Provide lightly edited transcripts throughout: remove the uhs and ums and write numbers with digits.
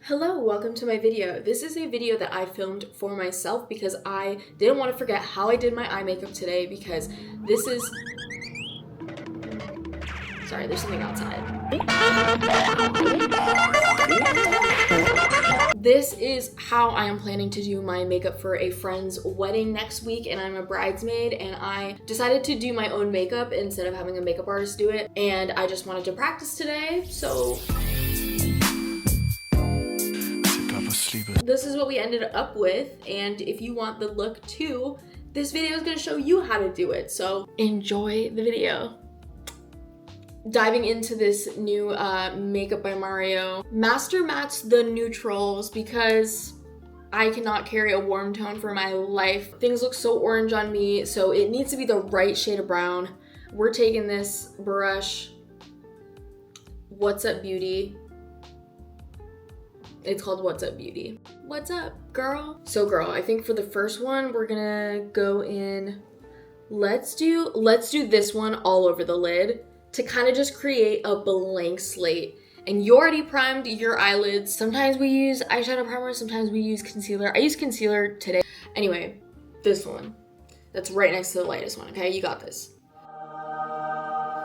Hello, welcome to my video. This is a video that I filmed for myself because I didn't want to forget how I did my eye makeup today because this is... Sorry, there's something outside. This is how I am planning to do my makeup for a friend's wedding next week, and I'm a bridesmaid, and I decided to do my own makeup instead of having a makeup artist do it, and I just wanted to practice today, so... This is what we ended up with, and if you want the look too, this video is going to show you how to do it, so enjoy the video. Diving into this new Makeup by Mario. Master Mattes the neutrals because I cannot carry a warm tone for my life. Things look so orange on me, so it needs to be the right shade of brown. We're taking this brush, What's Up Beauty. It's called What's Up Beauty. What's up, girl? So girl, I think for the first one, we're gonna go in, let's do this one all over the lid to kind of just create a blank slate. And you already primed your eyelids. Sometimes we use eyeshadow primer, sometimes we use concealer. I use concealer today. Anyway, this one. That's right next to the lightest one, okay? You got this.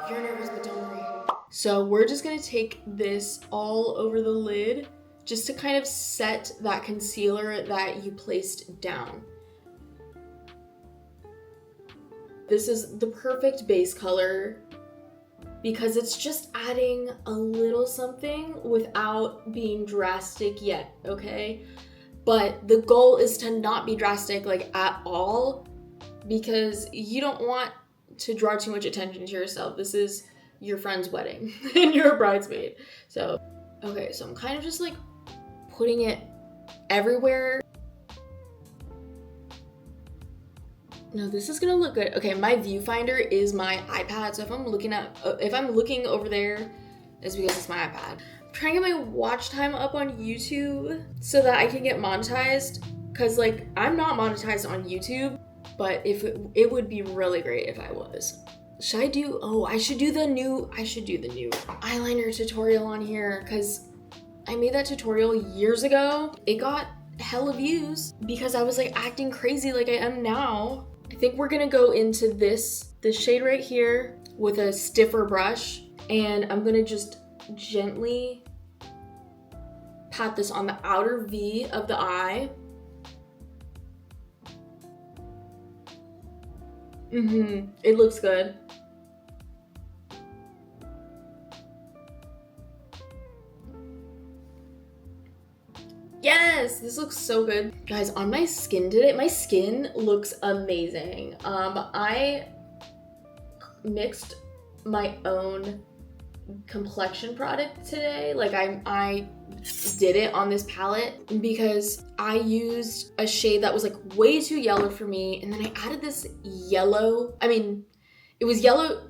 You're nervous, but don't worry. So we're just gonna take this all over the lid just to kind of set that concealer that you placed down. This is the perfect base color because it's just adding a little something without being drastic yet, okay? But the goal is to not be drastic like at all because you don't want to draw too much attention to yourself. This is your friend's wedding and you're a bridesmaid. So, okay, so I'm kind of just like putting it everywhere. No, this is gonna look good. Okay, my viewfinder is my iPad, so if I'm looking over there, it's because it's my iPad. I'm trying to get my watch time up on YouTube so that I can get monetized, because like I'm not monetized on YouTube, but if it would be really great if I was. Should I do, I should do the new eyeliner tutorial on here, because I made that tutorial years ago. It got hella views because I was like acting crazy like I am now. I think we're gonna go into this shade right here with a stiffer brush, and I'm gonna just gently pat this on the outer V of the eye. It looks good. Yes, this looks so good. Guys, on my skin today, my skin looks amazing. I mixed my own complexion product today. Like I did it on this palette because I used a shade that was like way too yellow for me. And then I added this yellow, it was yellow.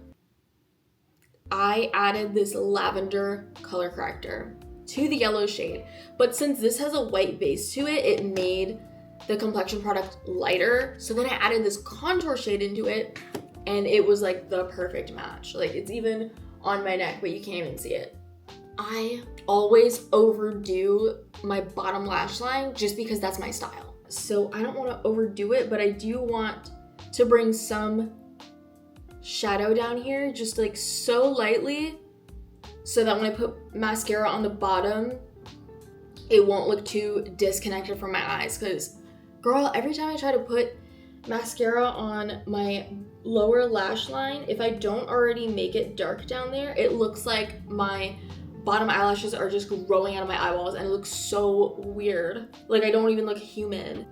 I added this lavender color corrector to the yellow shade, but since this has a white base to it, it made the complexion product lighter. So then I added this contour shade into it, and it was like the perfect match. Like it's even on my neck, but you can't even see it. I always overdo my bottom lash line just because that's my style. So I don't want to overdo it, but I do want to bring some shadow down here, just like so lightly, so that when I put mascara on the bottom, it won't look too disconnected from my eyes. Because, girl, every time I try to put mascara on my lower lash line, if I don't already make it dark down there, it looks like my bottom eyelashes are just growing out of my eyeballs, and it looks so weird. Like I don't even look human.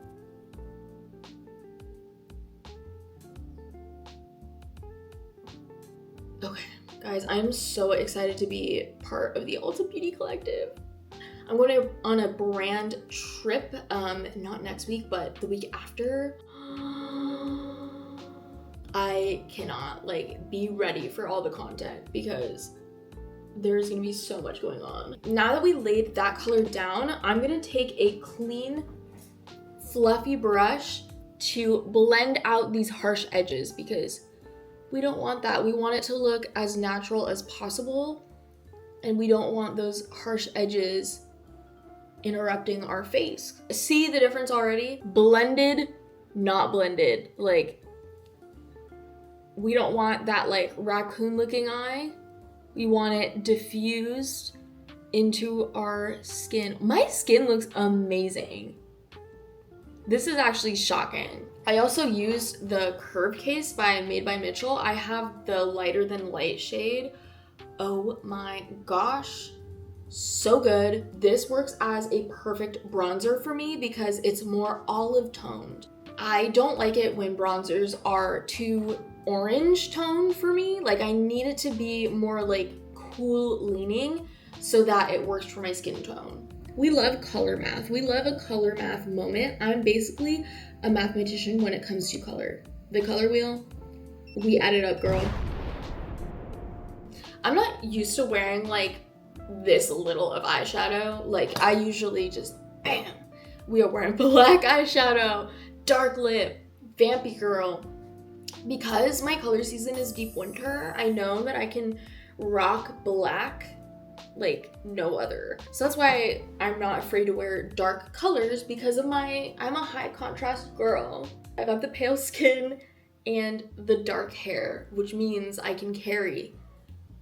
Okay. Guys, I'm so excited to be part of the Ulta Beauty Collective. I'm going on a brand trip, not next week, but the week after. I cannot, be ready for all the content because there's gonna be so much going on. Now that we laid that color down, I'm gonna take a clean, fluffy brush to blend out these harsh edges because we don't want that. We want it to look as natural as possible, and we don't want those harsh edges interrupting our face. See the difference already? Blended, not blended. Like, we don't want that like raccoon looking eye. We want it diffused into our skin. My skin looks amazing. This is actually shocking. I also used the Curve Case by Made by Mitchell. I have the lighter than light shade. Oh my gosh, so good. This works as a perfect bronzer for me because it's more olive toned. I don't like it when bronzers are too orange toned for me. Like, I need it to be more like cool leaning so that it works for my skin tone. We love color math. We love a color math moment. I'm basically a mathematician when it comes to color. The color wheel, we add it up, girl. I'm not used to wearing like this little of eyeshadow. Like, I usually just bam. We are wearing black eyeshadow, dark lip, vampy girl. Because my color season is deep winter, I know that I can rock black like no other. So that's why I'm not afraid to wear dark colors, because of I'm a high contrast girl. I got the pale skin and the dark hair, which means I can carry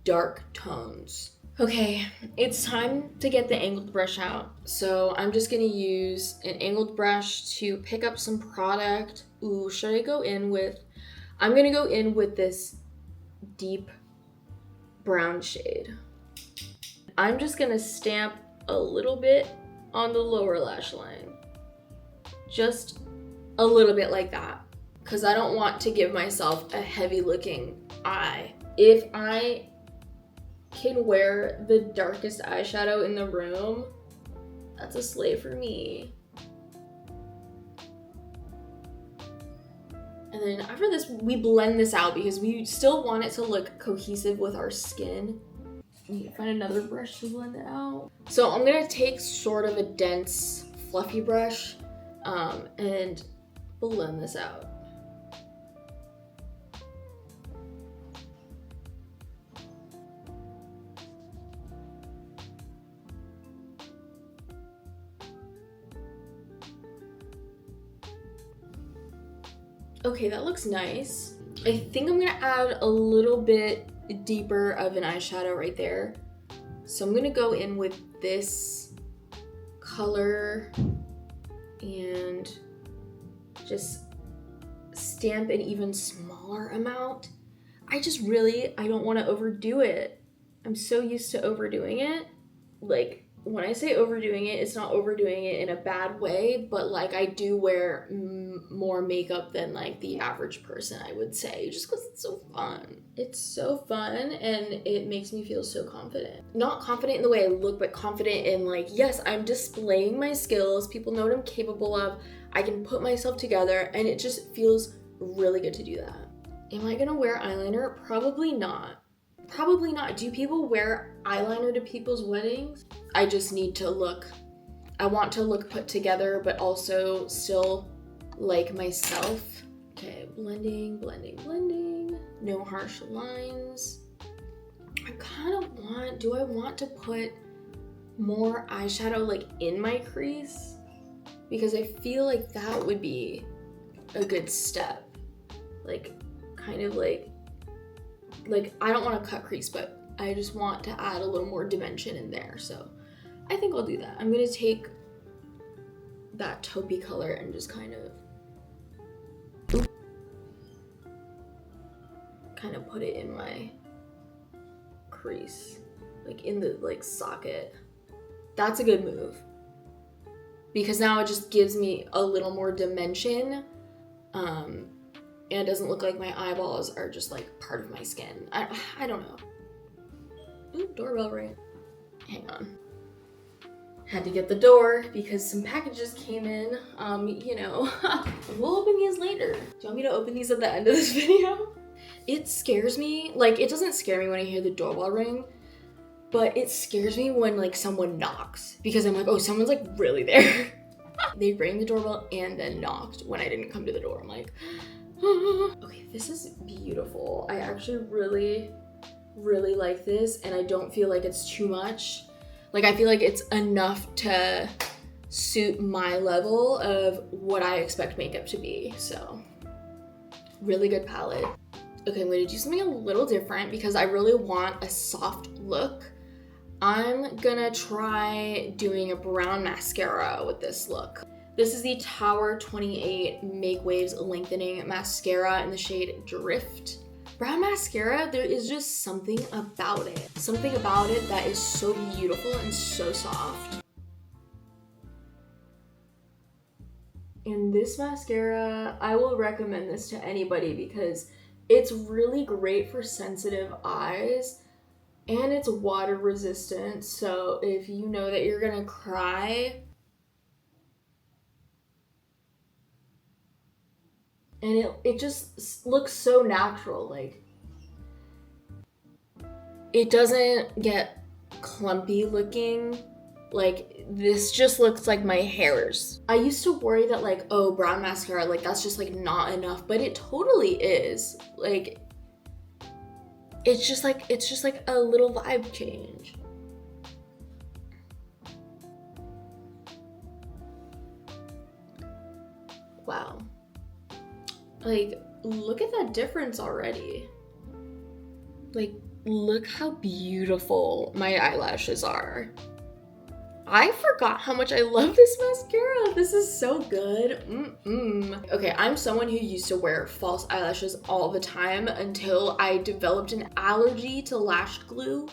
dark tones. Okay, it's time to get the angled brush out. So I'm just gonna use an angled brush to pick up some product. Ooh, should I go in with, I'm gonna go in with this deep brown shade. I'm just gonna stamp a little bit on the lower lash line. Just a little bit like that, because I don't want to give myself a heavy looking eye. If I can wear the darkest eyeshadow in the room, that's a slay for me. And then after this, we blend this out because we still want it to look cohesive with our skin. We need to find another brush to blend it out. So I'm gonna take sort of a dense, fluffy brush and blend this out. Okay, that looks nice. I think I'm gonna add a little bit deeper of an eyeshadow right there. So I'm gonna go in with this color and just stamp an even smaller amount. I don't want to overdo it. I'm so used to overdoing it. Like, when I say overdoing it, it's not overdoing it in a bad way, but like, I do wear more makeup than like the average person, I would say, just because it's so fun. It's so fun and it makes me feel so confident. Not confident in the way I look, but confident in like, yes, I'm displaying my skills. People know what I'm capable of. I can put myself together and it just feels really good to do that. Am I gonna wear eyeliner? Probably not. Probably not. Do people wear eyeliner to people's weddings? I just need to look, I want to look put together, but also still like myself. Okay, blending, blending, blending. No harsh lines. I kind of want, do I want to put more eyeshadow like in my crease? Because I feel like that would be a good step. Like, kind of like I don't want to cut crease, but I just want to add a little more dimension in there. So I think I'll do that. I'm gonna take that taupey color and just kind of put it in my crease, like in the like socket. That's a good move, because now it just gives me a little more dimension. And it doesn't look like my eyeballs are just like part of my skin. I don't know. Ooh, doorbell ring. Hang on. Had to get the door because some packages came in. You know, we'll open these later. Do you want me to open these at the end of this video? It scares me. Like, it doesn't scare me when I hear the doorbell ring, but it scares me when like someone knocks, because I'm like, oh, someone's like really there. They rang the doorbell and then knocked when I didn't come to the door. I'm like, okay, this is beautiful. I actually really, really like this, and I don't feel like it's too much. Like, I feel like it's enough to suit my level of what I expect makeup to be. So, really good palette. Okay, I'm gonna do something a little different because I really want a soft look. I'm gonna try doing a brown mascara with this look. This is the Tower 28 Make Waves Lengthening Mascara in the shade Drift. Brown mascara, there is just something about it. Something about it that is so beautiful and so soft. And this mascara, I will recommend this to anybody because it's really great for sensitive eyes and it's water resistant. So if you know that you're gonna cry, and it just looks so natural, like it doesn't get clumpy looking. Like, this just looks like my hairs. I used to worry that like, oh, brown mascara, like that's just like not enough, but it totally is. Like, it's just like a little vibe change. Wow. Like, look at that difference already. Like, look how beautiful my eyelashes are. I forgot how much I love this mascara. This is so good. Okay, I'm someone who used to wear false eyelashes all the time until I developed an allergy to lash glue.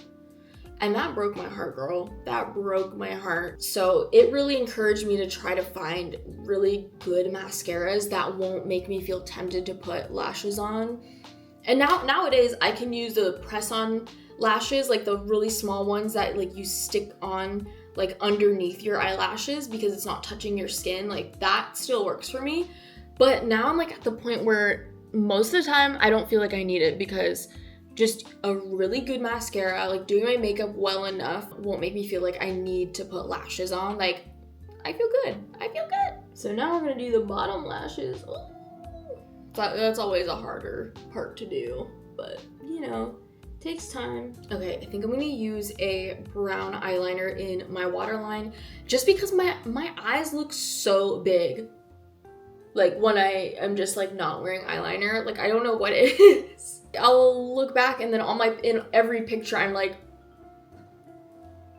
And that broke my heart, girl. That broke my heart. So it really encouraged me to try to find really good mascaras that won't make me feel tempted to put lashes on. And nowadays I can use the press-on lashes, like the really small ones that like you stick on like underneath your eyelashes because it's not touching your skin. Like, that still works for me. But now I'm like at the point where most of the time I don't feel like I need it because just a really good mascara, like doing my makeup well enough, won't make me feel like I need to put lashes on. Like, I feel good. I feel good. So now we're gonna do the bottom lashes. Ooh. That's always a harder part to do, but you know, takes time. Okay, I think I'm gonna use a brown eyeliner in my waterline just because my eyes look so big. Like, when I am just like not wearing eyeliner, like I don't know what it is. I'll look back and then in every picture I'm like,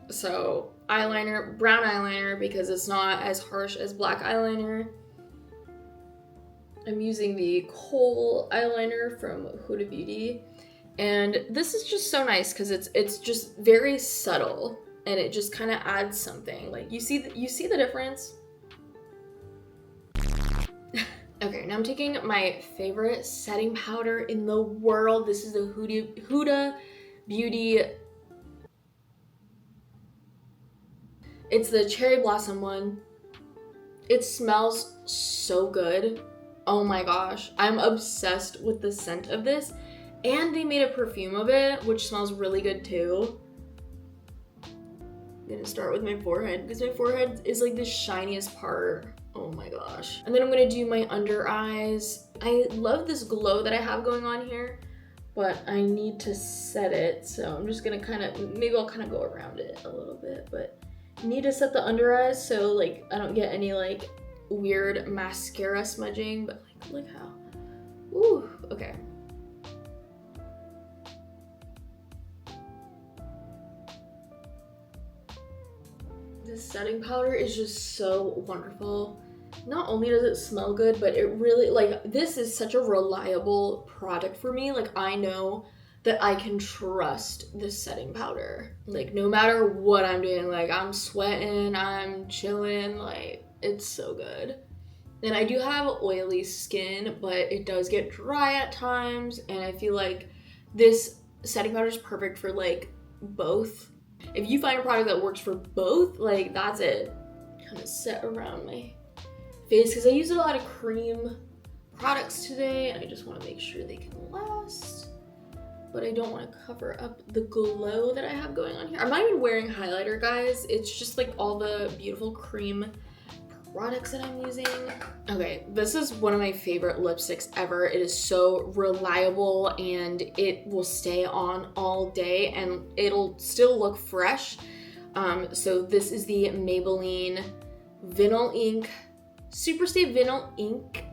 so eyeliner, brown eyeliner, because it's not as harsh as black eyeliner. I'm using the Kohl eyeliner from Huda Beauty, and this is just so nice because it's just very subtle and it just kind of adds something. Like, you see the difference. Okay, now I'm taking my favorite setting powder in the world. This is the Huda Beauty. It's the Cherry Blossom one. It smells so good. Oh my gosh, I'm obsessed with the scent of this. And they made a perfume of it, which smells really good too. I'm gonna start with my forehead because my forehead is like the shiniest part. Oh my gosh. And then I'm gonna do my under eyes. I love this glow that I have going on here, but I need to set it. So I'm just gonna maybe I'll kind of go around it a little bit, but I need to set the under eyes so like I don't get any like weird mascara smudging, but like, look how, ooh, okay. This setting powder is just so wonderful. Not only does it smell good, but it really, like, this is such a reliable product for me. Like, I know that I can trust this setting powder. Like, no matter what I'm doing, like, I'm sweating, I'm chilling, like, it's so good. And I do have oily skin, but it does get dry at times, and I feel like this setting powder is perfect for, like, both. If you find a product that works for both, like, that's it. Kind of set around my face because I used a lot of cream products today and I just want to make sure they can last, but I don't want to cover up the glow that I have going on here. I'm not even wearing highlighter, guys. It's just like all the beautiful cream products that I'm using. Okay, this is one of my favorite lipsticks ever. It is so reliable and it will stay on all day and it'll still look fresh. So this is the Maybelline Vinyl Ink, Superstay Vinyl Ink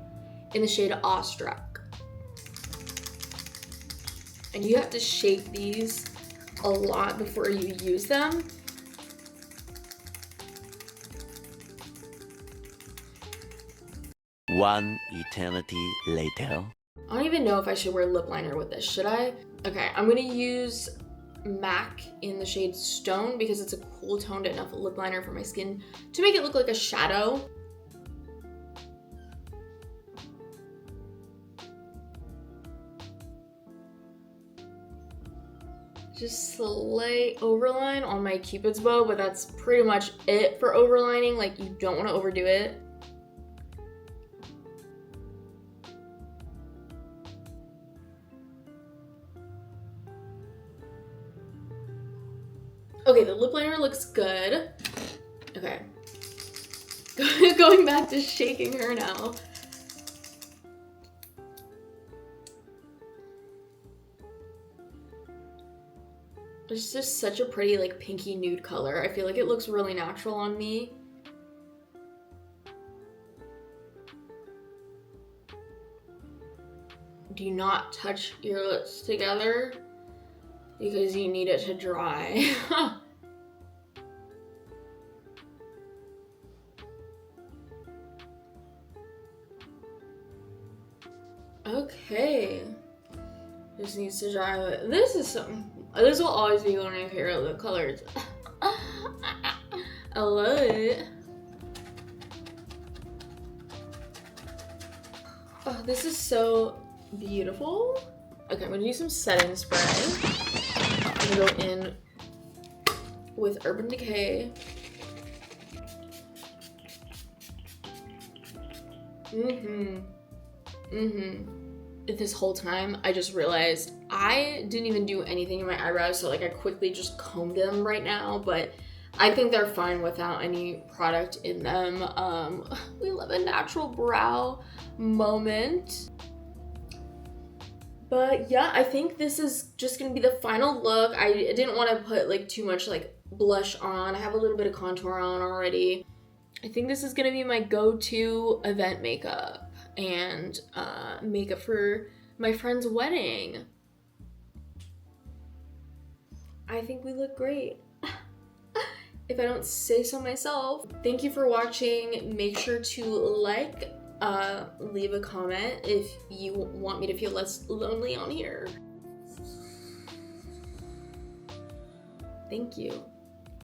in the shade Awestruck. And you have to shake these a lot before you use them. One eternity later. I don't even know if I should wear lip liner with this. Should I? Okay, I'm gonna use MAC in the shade Stone because it's a cool toned enough lip liner for my skin to make it look like a shadow. Just slight overline on my Cupid's bow, but that's pretty much it for overlining. Like, you don't want to overdo it. Okay, the lip liner looks good. Okay. Going back to shaking her now. It's just such a pretty, like, pinky nude color. I feel like it looks really natural on me. Do not touch your lips together because you need it to dry. Okay. Just needs to dry. This is something. This will always be one of my favorite lip colors. I love it. Oh, this is so beautiful. Okay, I'm gonna do some setting spray. I'm gonna go in with Urban Decay. This whole time, I just realized I didn't even do anything in my eyebrows, so like I quickly just combed them right now, but I think they're fine without any product in them. We love a natural brow moment. But yeah, I think this is just gonna be the final look. I didn't want to put like too much like blush on. I have a little bit of contour on already. I think this is gonna be my go-to event makeup and makeup for my friend's wedding. I think we look great. If I don't say so myself. Thank you for watching. Make sure to like, leave a comment if you want me to feel less lonely on here. Thank you.